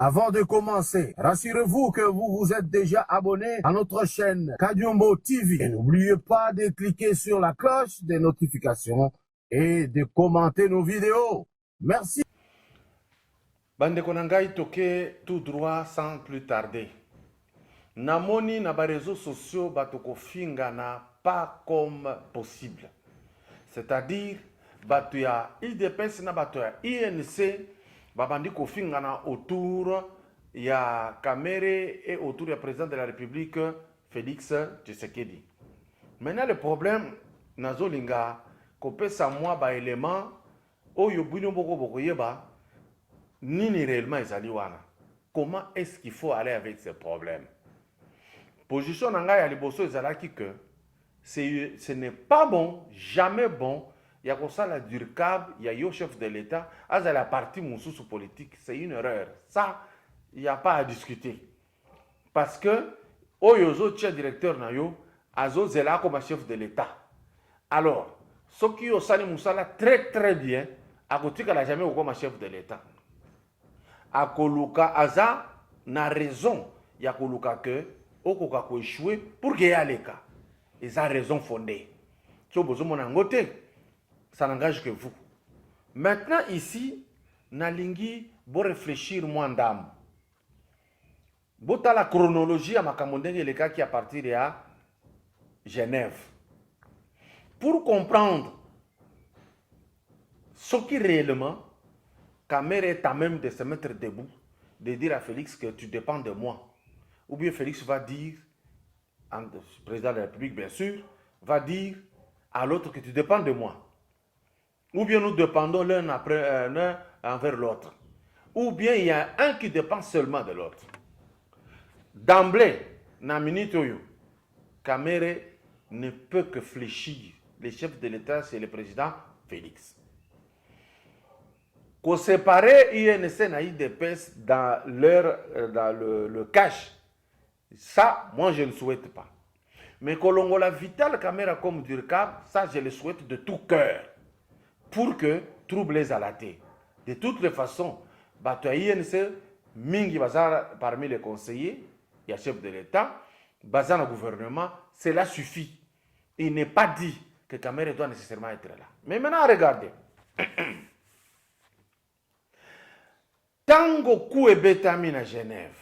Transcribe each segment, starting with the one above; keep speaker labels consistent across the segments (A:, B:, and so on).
A: Avant de commencer, rassurez-vous que vous vous êtes déjà abonné à notre chaîne Kadiombo TV. Et n'oubliez pas de cliquer sur la cloche des notifications et de commenter nos vidéos. Merci.
B: Bande Konangai toke tout droit sans plus tarder. Namoni na ba réseaux sociaux batoko fingana pas comme possible. C'est-à-dire batuya IDPS na batuya INC babandi ko fingana autour ya Kamere et autour du président de la République Félix Tshisekedi. Maintenant le problème nazolinga kopesa moi ba élément oyo bino boko boko yeba nini réellement ezali wana. Comment est-ce qu'il faut aller avec ces problèmes? Position nanga ya liboso ezalaki que ce n'est pas bon, jamais bon. Il y a comme ça la DURCAB, il y a yo chef de l'État, à la partie moussous politique, c'est une erreur. Ça, il n'y a pas à discuter. Parce que, oyozo tche directeur na yo, azo zela comme chef de l'État. Alors, ce qui yo sali moussala très très bien, à côté qu'elle a jamais eu comme chef de l'État. A koluka aza na raison, il y a koluka que, okoka ko échouer pour qu'il y ait les cas. Ils ont raison fondée. Si vous avez mon côté, ça n'engage que vous. Maintenant, ici, Nalingi, vous réfléchir moins d'âme. Vous avez la chronologie à Makamondeng les cas qui est à partir de Genève. Pour comprendre ce qui réellement, Kamere est à même de se mettre debout, de dire à Félix que tu dépends de moi. Ou bien Félix va dire, le président de la République bien sûr, va dire à l'autre que tu dépends de moi. Ou bien nous dépendons l'un envers l'autre. Ou bien il y a un qui dépend seulement de l'autre. D'emblée, na minute oyo, Kamere ne peut que fléchir. Le chef de l'État, c'est le président Félix. Qu'on sépare INC et IDPS dans le cash, ça, moi je ne souhaite pas. Mais Kolongola Vital Kamera comme DURCAB, ça je le souhaite de tout cœur. Pour que trouble les alatés. De toutes les façons, INC, Mingi Bazar parmi les conseillers, il y a chef de l'État, Bazar le gouvernement, cela suffit. Il n'est pas dit que Kamera doit nécessairement être là. Mais maintenant, regardez. Tango Kouebetamine à Genève,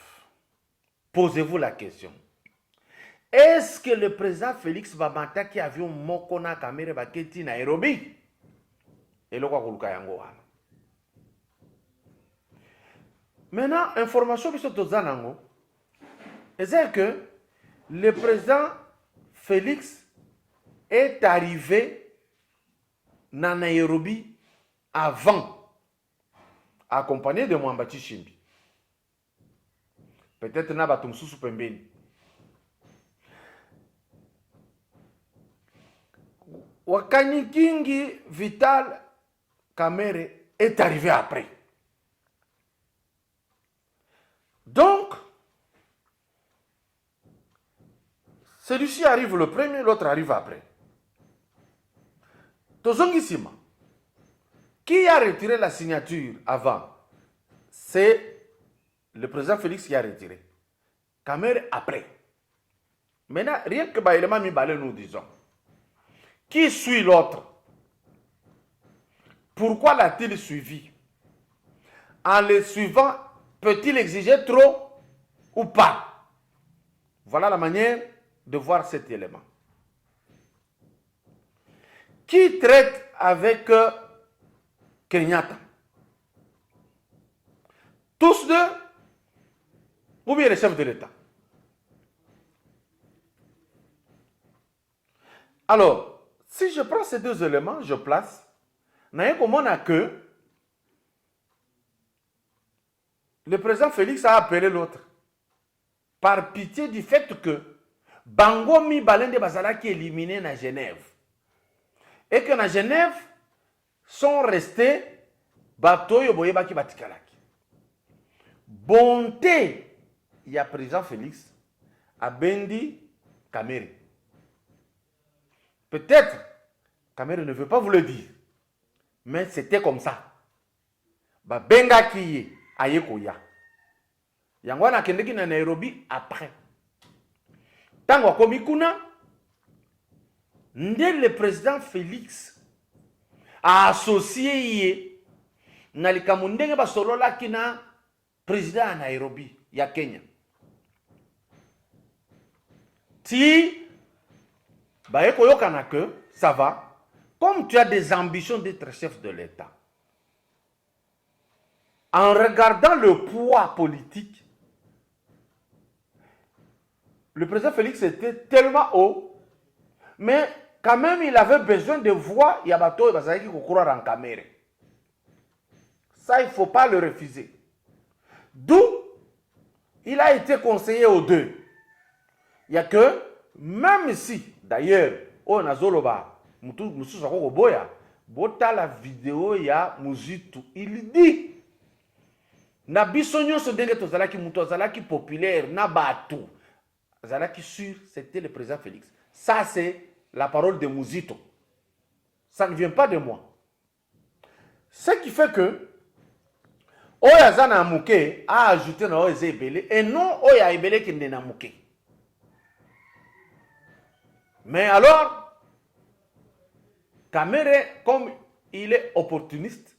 B: posez-vous la question. Est-ce que le président Félix Bamata qui a vu Mokona Kamere Baketi Nairobi et le Koluka Yango? Maintenant, information qui sont aux Zanango, c'est que le président Félix est arrivé à Nairobi avant, accompagné de Mwambati Shimbi. Peut-être na batum susu pembeni. Wakani Kingi Vital Kamere est arrivé après. Donc, celui-ci arrive le premier, l'autre arrive après. Tozongisima. Qui a retiré la signature avant? C'est le président Félix qui a retiré. Kamere après. Maintenant, rien que Baïlema Mibale nous disons. Qui suit l'autre? Pourquoi l'a-t-il suivi? En le suivant, peut-il exiger trop ou pas? Voilà la manière de voir cet élément. Qui traite avec Kenyatta? Tous deux? Ou bien le chef de l'État? Alors, si je prends ces deux éléments, je place, n'a comment n'a que le président Félix a appelé l'autre. Par pitié du fait que Bango Mi Balende Bazala qui est éliminé à Genève. Et que à Genève sont restés Batoyo Boyebaki Batikalaki. Bonté, il y a président Félix à Bendi Kamere. Peut-être, Kamere ne veut pas vous le dire, mais c'était comme ça. Benga Kiye, Ayekoya. yango wana akendeki na Nairobi après ntango akomi kuna nde le président Félix a associé ye na likambo ndenge basololaki na président ya Nairobi ya Kenya ti baye koyokana que ça va comme tu as des ambitions d'être chef de l'État en regardant le poids politique le président Félix était tellement haut mais quand même il avait besoin de voix ya bato bazaki ko croire en caméra. Ça il faut pas le refuser. D'où il a été conseillé aux deux. Il y a que même si d'ailleurs on a zoloba musu sako boya bota la vidéo ya Muzitu il dit na biso nyonso ndenge tozalaki mutu azalaki populaire na bato azalaki sûr c'était le président Félix. Ça c'est la parole de Muzitu. Ça ne vient pas de moi. Ce qui fait que Oyazana Mouké a ajouté na Oye Ebele et non Oya Ebele qui n'est na Mouké. Mais alors, Kamere, comme il est opportuniste,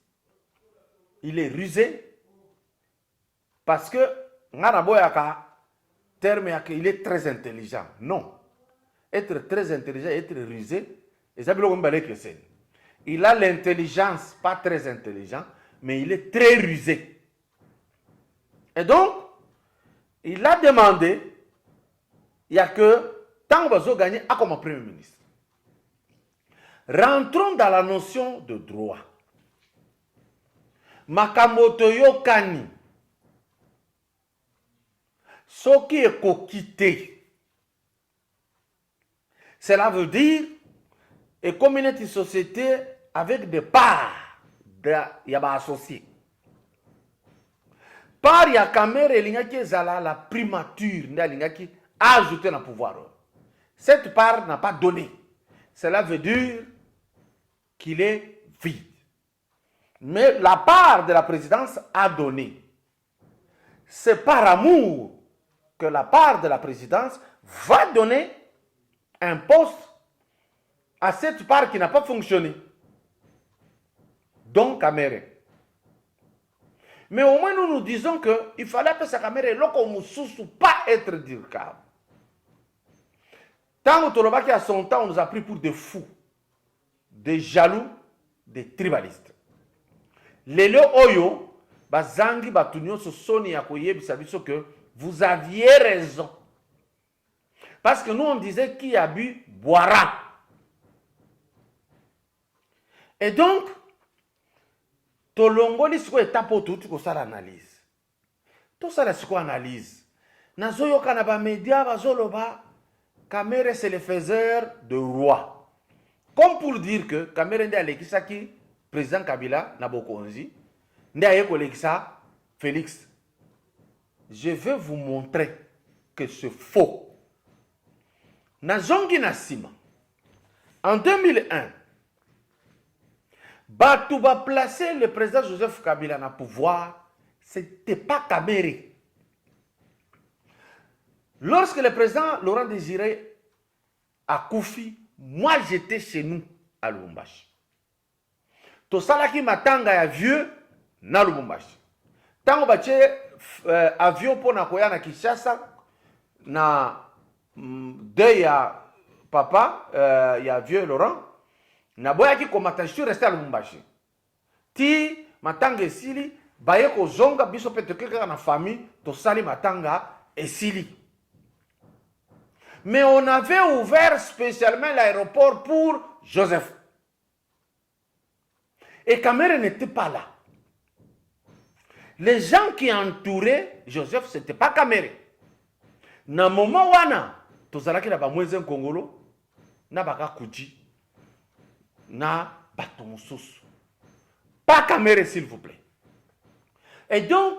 B: il est rusé, parce que Nganaboyaka, terme il est très intelligent. Non. Être très intelligent, être rusé, il a l'intelligence, pas très intelligent, mais il est très rusé. Et donc, il a demandé, il n'y a que tant que vous gagné à comme Premier ministre. Rentrons dans la notion de droit. Makamoto Yokani, ce qui est coquité, cela veut dire, et comme une société avec des parts, il y a des associés. Par il y a caméra et la primature, il y a ajouté le pouvoir. Cette part n'a pas donné. Cela veut dire qu'il est vide. Mais la part de la présidence a donné. C'est par amour que la part de la présidence va donner un poste à cette part qui n'a pas fonctionné. Donc, caméra. Mais au moins, nous disons qu'il fallait que sa caméra ne pas être durable. Tant que à son temps, on nous a pris pour des fous, des jaloux, des tribalistes. Les oyo, bazangi batunyo so soni ya koyebisa biso que vous aviez raison. Parce que nous on disait qui a bu boira. Et donc, tolongoli siko etapo tout ko sala analyse. Tout ça la siko analyse. Nazoyo kana ba média bazoloba Kamere c'est le faiseur de roi. Comme pour dire que Kamere ndi alekisaki président Kabila Nabokonzi, ndi ayeko lekisa Félix. Je vais vous montrer que c'est faux. Nazongi Nasima. En 2001, Batouba placé le président Joseph Kabila na pouvoir, c'était pas Kamere. Lorsque le président Laurent Désiré a Koufi, moi j'étais chez nous à Lubumbashi. Tosalaki matanga ya vieux na Lubumbashi. Tango bache avion pour na koya na Kinshasa na de ya papa ya vieux Laurent na boyaki komata je suis resté à Lubumbashi. Ti matanga esili baye ko zonga biso pe tokeka na famille tosali matanga esili. Mais on avait ouvert spécialement l'aéroport pour Joseph. Et Kamere n'était pas là. Les gens qui entouraient Joseph, ce n'était pas Kamere. Na moment wana, tozalaki na ba mwenze Kongolo, na baka kuji, na bato mosusu. Pas Kamere, s'il vous plaît. Et donc,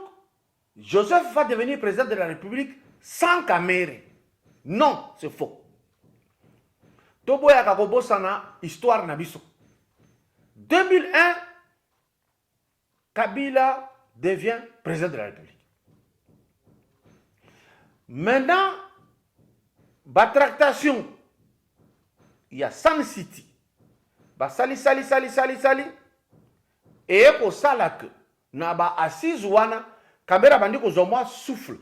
B: Joseph va devenir président de la République sans Kamere. Non, c'est faux. Toboya Kakobosana, histoire Nabiso. 2001, Kabila devient président de la République. Maintenant, la tractation, il y a Sun City. Sali. Et pour ça, là, que, na ba assise wana, caméra bandi ko zomwa souffle.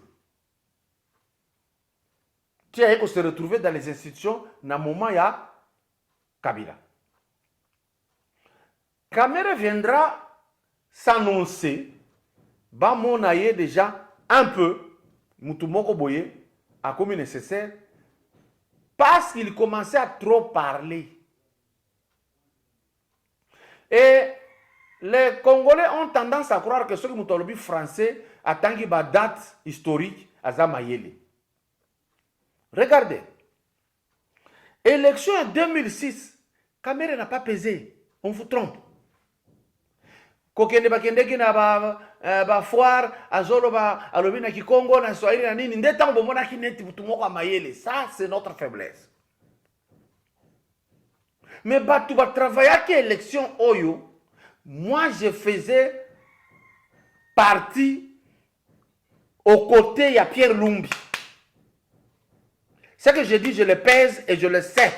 B: Tu as se retrouver dans les institutions, na moment ya Kabila. Caméra viendra s'annoncer, ba mon aye déjà un peu, Moutoumoko Boye, a comme nécessaire, parce qu'il commençait à trop parler. Et les Congolais ont tendance à croire que ceux qui sont français attendent une date historique à Zamayele. Regardez. Élection en 2006, Kamere n'a pas pesé. On vous trompe. Kokende bakende kina ba foire azolo ba alobi na Kikongo na Swahili na nini ndeta mbomona kineti butumoko amayele. Ça c'est notre faiblesse. Mais batu ba travailler qui élection oyo, moi je faisais partie aux côtés de Pierre Lumbi. Ce que je dis, je le pèse et je le sais.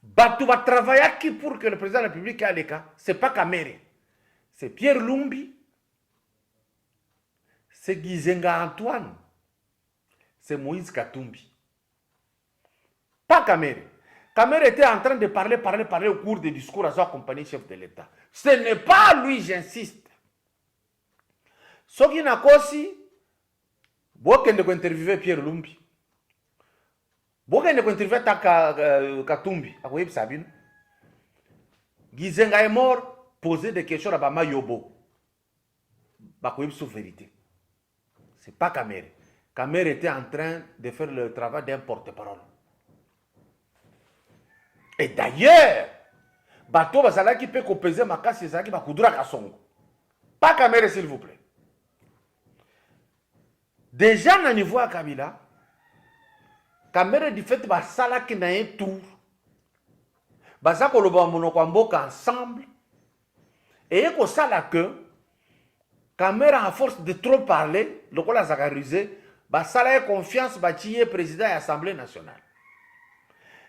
B: Batu va travailler qui pour que le président de la République ait les cas, ce n'est pas Kamere. C'est Pierre Lumbi, c'est Gizenga Antoine, c'est Moïse Katumbi. Pas Kamere. Kamere était en train de parler au cours des discours à son compagnie chef de l'État. Ce n'est pas lui, j'insiste. Ce qui n'a pas aussi, beaucoup de interviewer Pierre Lumbi. Beaucoup de interviewer Katumbi. Vous voyez Sabine? Gizenga est mort, poser des questions à Bama Yobo. Vous voyez sous vérité. Ce n'est pas Kamere. Kamere était en train de faire le travail d'un porte-parole. Et d'ailleurs, bateau basala qui peut peser ma casse, c'est ça qui va coudra Kassongo. Pas Kamere, s'il vous plaît. Déjà, dans le niveau à Kabila, Kamere du fait basala qui n'a un tour. Basa ko loba monokwamboka ensemble. Et ko sala que Kamere à force de trop parler, le ko la zakarisé, basala confiance batiye président et assemblée nationale.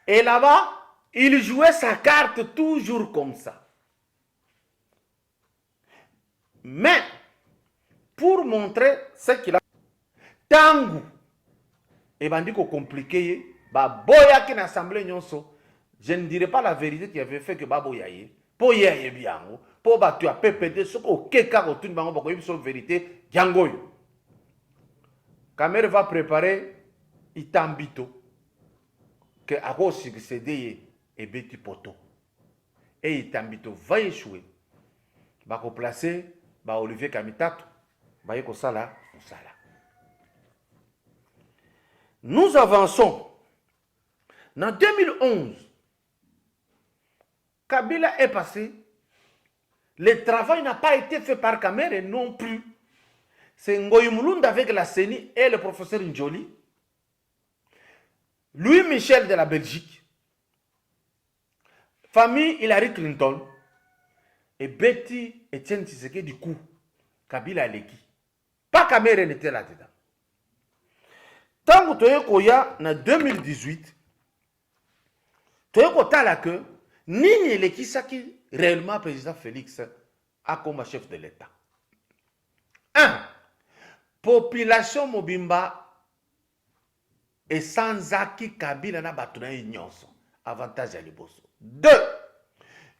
B: Et là-bas, il jouait sa carte toujours comme ça. Mais, pour montrer ce qu'il a, Tangu, et bandi ko compliqué, ba boya qui n'assemblée nyonso, je ne dirais pas la vérité qui avait fait que ba boya ye, po ye biango, po ba tu as PPD, ce ko keka ko tun bango ba ko yiso vérité, djangoy. Kamere va préparer Itambito, que a ko succéder et Betty Poto. Et Itambito va échouer. Va placer Olivier Kamitato. Va y sala. Nous avançons. En 2011, Kabila est passé. Le travail n'a pas été fait par Kamere non plus. C'est Ngoyi Mulunda avec la CENI et le professeur Njoli. Louis Michel de la Belgique. Famille Hillary Clinton et Betty Etienne Tshisekedi du coup, Kabila Leki. Pas Kamere n'était là-dedans. Tant que tu es en 2018, tu es là que Nini Leki Saki réellement président Félix a comme chef de l'État. 1. Population Mobimba et sans acquis Kabila na batuna nyonso. Avantage à l'Iboso. 2.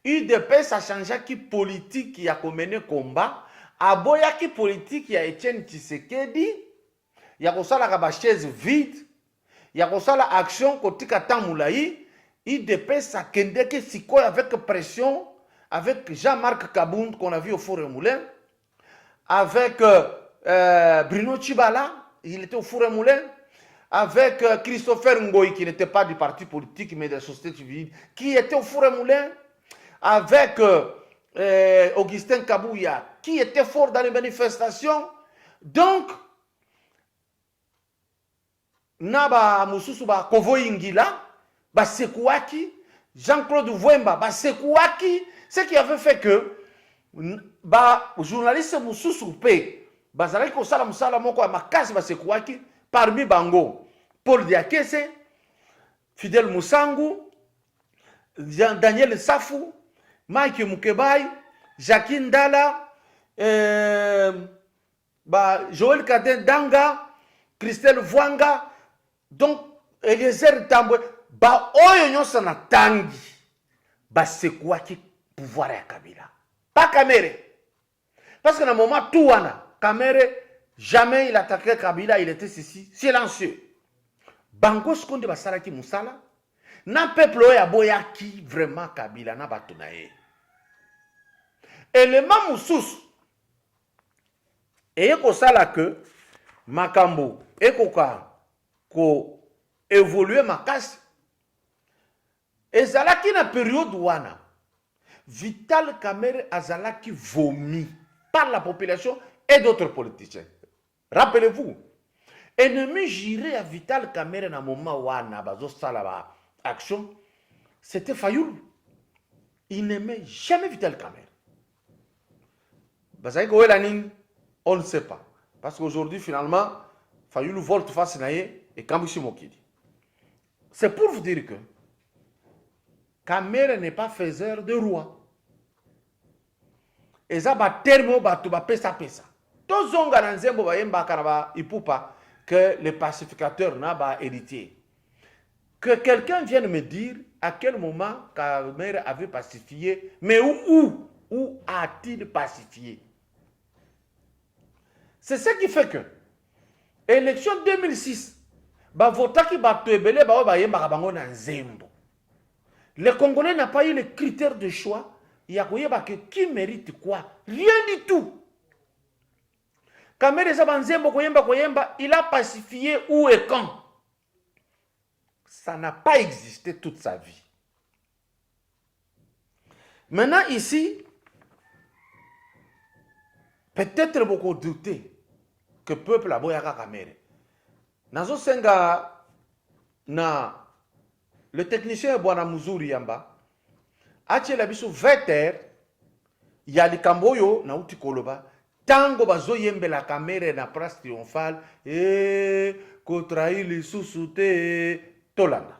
B: UDPS a changé qui politique qui a mené combat. Aboya qui politique qui a Etienne Tshisekedi. Il y a ça la chaise vide. Il y a ça la action côté Katamulaï. UDPS a kende qui siko avec pression. Avec Jean-Marc Kabound qu'on a vu au Four et Moulin. Avec Bruno Tchibala. Il était au Four et Moulin. Avec Christopher Ngoï, qui n'était pas du parti politique, mais de la société civile, qui était au Four et Moulin, avec Augustin Kabouya, qui était fort dans les manifestations. Donc, Naba Moussousouba Kovoy Ngila, Sekouaki, Jean-Claude Vouemba, Sekouaki, ce qui avait fait que, journaliste Moussoussoupé, bazalaki kosala mosala moko ya makasi basekuwaki parmi bango Paul Diakese, Fidel Musangu, Daniel Safu, Mike Mukebai, Jacques Ndala, Joël Kaden Danga, Christelle Vwanga, donc Eliezer Tambwe, oyo nyonso na tangi basekuwaki pouvoir ya Kabila. Pas Kamere. Parce que dans le moment tout wana, Kamere, jamais il attaquait Kabila, il était ici, silencieux. Bango skonde basalaki musala, na peuple oyo aboyaki vraiment Kabila na bato na ye. Élément mosusu eye kosala que makambo ekoka ko évoluer makasi ezalaki na période wana Vital Kamerhe azalaki vomi par la population et d'autres politiciens. Rappelez-vous, ennemi juré à Vital Kamerhe na moment wana bazo sala ba action, c'était Fayoulou. Il n'aimait jamais Vital Kamerhe. Bazaki Oelaning, on ne sait pas. Parce qu'aujourd'hui, finalement, Fayoulou volte face naye et Kambushi Mokidi. C'est pour vous dire que Kamerhe n'est pas faiseur de roi. Et ça va terme batu ba pesa pesa. Tozonga na nzembo ba yemba kanaba ipupa que les pacificateurs n'a pas héritier. Que quelqu'un vienne me dire à quel moment Kamerhe avait pacifié, mais où a-t-il pacifié? C'est ce qui fait que élection 2006 ba votaki ba tebele ba yemba bango na nzembo. Les Congolais n'ont pas eu les critères de choix. Il y a qui mérite quoi? Rien du tout. Kamerhe Zabanzembo Koyemba, il a pacifié où et quand? Ça n'a pas existé toute sa vie. Maintenant ici, peut-être beaucoup douter que le peuple a boyaka Kamerhe. Nazo senga na le technicien Bwana Muzuri Yamba atie la biso 20h ya likamboyo na uti koloba tango bazo yembela Kamerhe na place triomphale ko trahi lisusu te tolanda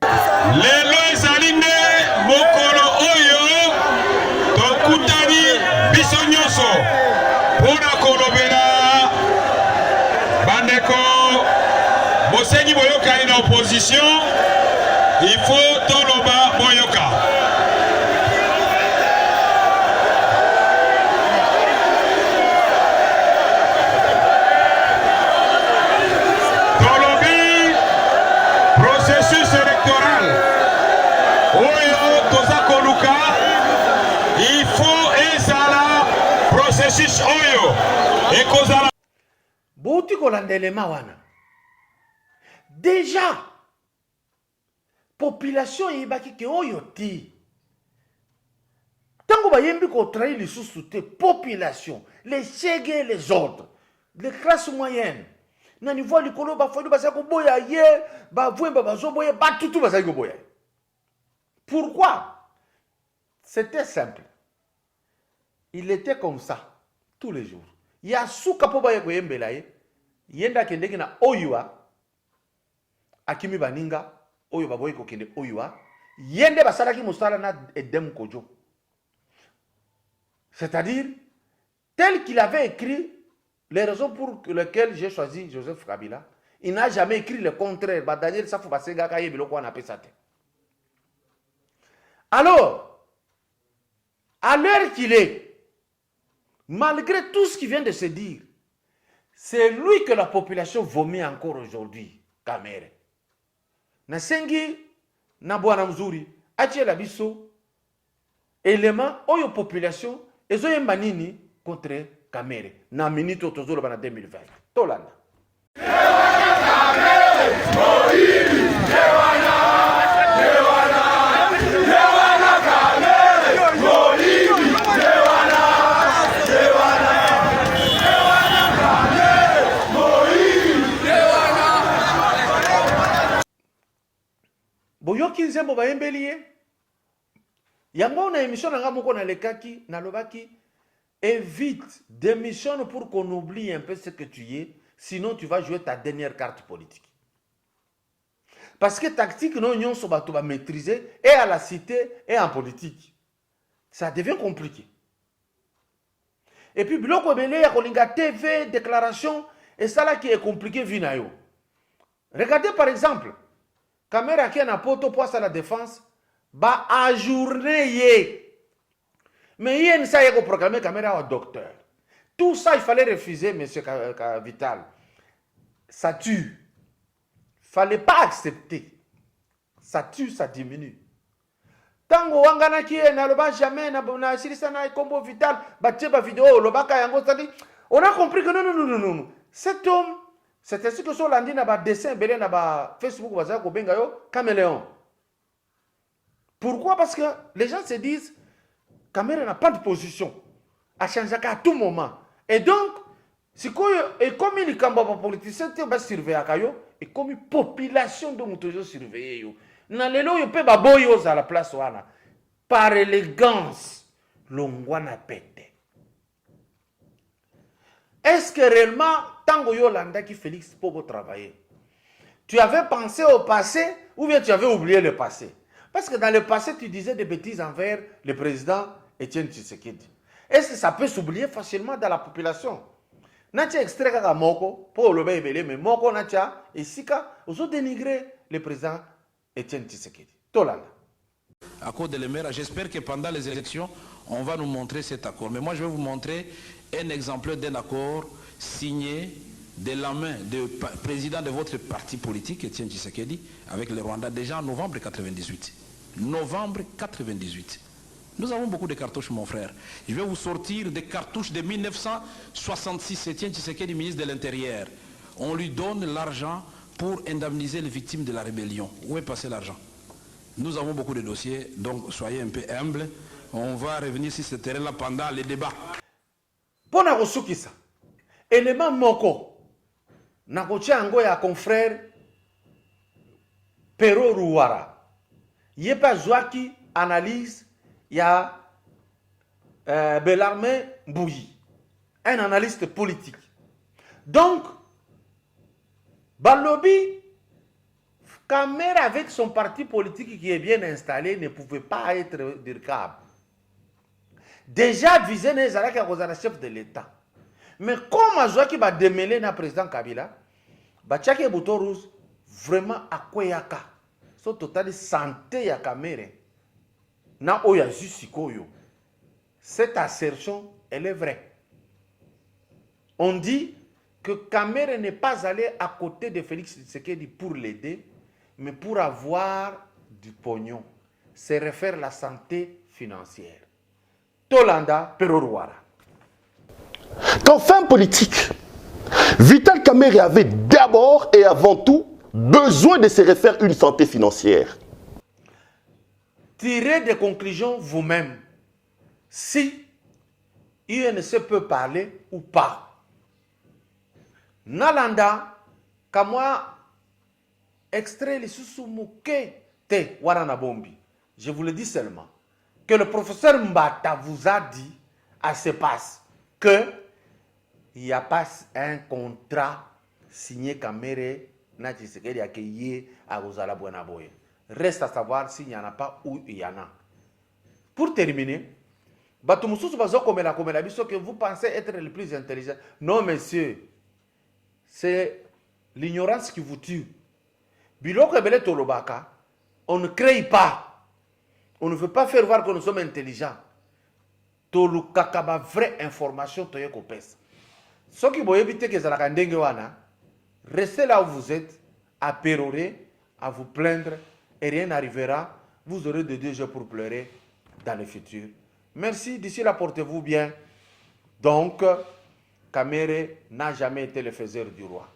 C: lelo ezalinde mokolo oyo tokutani biso nyonso pona kolobela bandeko bosengi boyokani na opposition. Il faut toloba boyoka. Tolobi processus électoral. Oyo toza koluka. Il faut ezala processus oyo. Ekozala.
B: Bouti kolandelema wana. Déjà population yebaki ke oyo ti tango bayembi ko trahi lisusu te population les chèques et les autres les classes moyennes na niveau likolo ba fodo ba ko boya ye ba vwemba bazo boya ba tutu ba ko boya. Pourquoi? C'était simple. Il était comme ça tous les jours. Ya suka po ba ko yembela ye yenda kendeki na oyua akimi baninga oyo baboyi kokende oyua yende basalaki mosala na Edem Kojo. C'est-à-dire tel qu'il avait écrit les raisons pour lesquelles j'ai choisi Joseph Kabila, il n'a jamais écrit le contraire. Daniel Safu Basenga kaye biloko na pesa te. Alors à l'heure qu'il est, malgré tout ce qui vient de se dire, c'est lui que la population vomit encore aujourd'hui, Kamerhe. Nasengi na bwana mzuri atie la biso élément oyo population ezo yemba nini contre Kamerhe na minute tozolo bana 2020 tolanda boyoki nzembo bayembeli ye yango na émission na nga moko na lekaki na lobaki évite, démissionne pour qu'on oublie un peu ce que tu es, sinon tu vas jouer ta dernière carte politique. Parce que tactique, non, on va maîtriser, et à la cité, et en politique. Ça devient compliqué. Et puis, biloko belé, ya TV, déclaration, et ça là qui est compliqué, vinayo. Regardez par exemple, caméra qui est en poto poisse à la défense, ba ajourner. Mais il y a une ça qui proclamé caméra au docteur. Tout ça, il fallait refuser, monsieur Vital. Ça tue. Il ne fallait pas accepter. Ça tue, ça diminue. Tango wangana qui est na loba jamais na sirisa na combo Vital, batte ba vidéo lobaka yango tadi. On a compris que non. Cet homme, c'est ainsi que son lundi na ba dessin belé na ba Facebook baza ko benga yo caméléon. Pourquoi? Parce que les gens se disent caméra n'a pas de position. A changé à tout moment. Et donc, si comme il est politicien, il va surveiller kayo et comme une population de toujours surveiller yo. Na lelo yo pe baboyo à la place wana. Par élégance, l'ongwana pète. Est-ce que réellement, tango Yolanda qui Félix pour travailler, tu avais pensé au passé ou bien tu avais oublié le passé? Parce que dans le passé, tu disais des bêtises envers le président Etienne Tshisekedi. Est-ce que ça peut s'oublier facilement dans la population? Natia extrait kaka moko pour le bébé, mais moko natia et sika aux autres dénigrer le président Etienne Tshisekedi. Tolanda.
D: À cause de l'EMERA, j'espère que pendant les élections, on va nous montrer cet accord. Mais moi, je vais vous montrer un exemplaire d'un accord signé de la main du président de votre parti politique, Etienne Tshisekedi, avec le Rwanda, déjà en novembre 98. Novembre 98. Nous avons beaucoup de cartouches, mon frère. Je vais vous sortir des cartouches de 1966. Etienne Tshisekedi, ministre de l'Intérieur. On lui donne l'argent pour indemniser les victimes de la rébellion. Où est passé l'argent? Nous avons beaucoup de dossiers, donc soyez un peu humbles. On va revenir sur ce terrain-là pendant les débats.
B: Pona kosukisa. Élément moko. Nakotia ngo ya confrère Pero Ruwara. Yepa Zouaki analyse ya Bellarmé Mbouyi. Un analyste politique. Donc, Balobi, Kamera avec son parti politique qui est bien installé ne pouvait pas être dirigable. Déjà visé les chef de l'État. Mais comme Azouaki va démêler le président Kabila, Bachake Boutorous vraiment à quoi yaka. So total santé ya Kamera. Na oya jusikoyo. Cette assertion, elle est vraie. On dit que Kamera n'est pas allé à côté de Félix Tshisekedi pour l'aider, mais pour avoir du pognon. C'est refaire la santé financière. Tolanda Perorouara.
E: Qu'en fin politique, Vital Kamerhe avait d'abord et avant tout besoin de se refaire une santé financière.
B: Tirez des conclusions vous-même. Si INC peut parler ou pas. Nalanda, Kamwa, extrait les sous-mouké te warana bombi. Je vous le dis seulement que le professeur Mbata vous a dit à ce passe que il n'y a pas un contrat signé Kamere na Tshisekedi accueilli à Ozala Buenaboye. Reste à savoir s'il n'y en a pas ou il y en a. Pour terminer, que vous pensez être le plus intelligent. Non, monsieur, c'est l'ignorance qui vous tue. Biloko Ebele Tolobaka, on ne crée pas. On ne veut pas faire voir que nous sommes intelligents. Tolukakaba vraie information toye kopes. Ce qui vous éviter que ça restez là où vous êtes, à pérorer, à vous plaindre, et rien n'arrivera. Vous aurez de 2 jours pour pleurer dans le futur. Merci, d'ici là, portez-vous bien. Donc, Kamere n'a jamais été le faiseur du roi.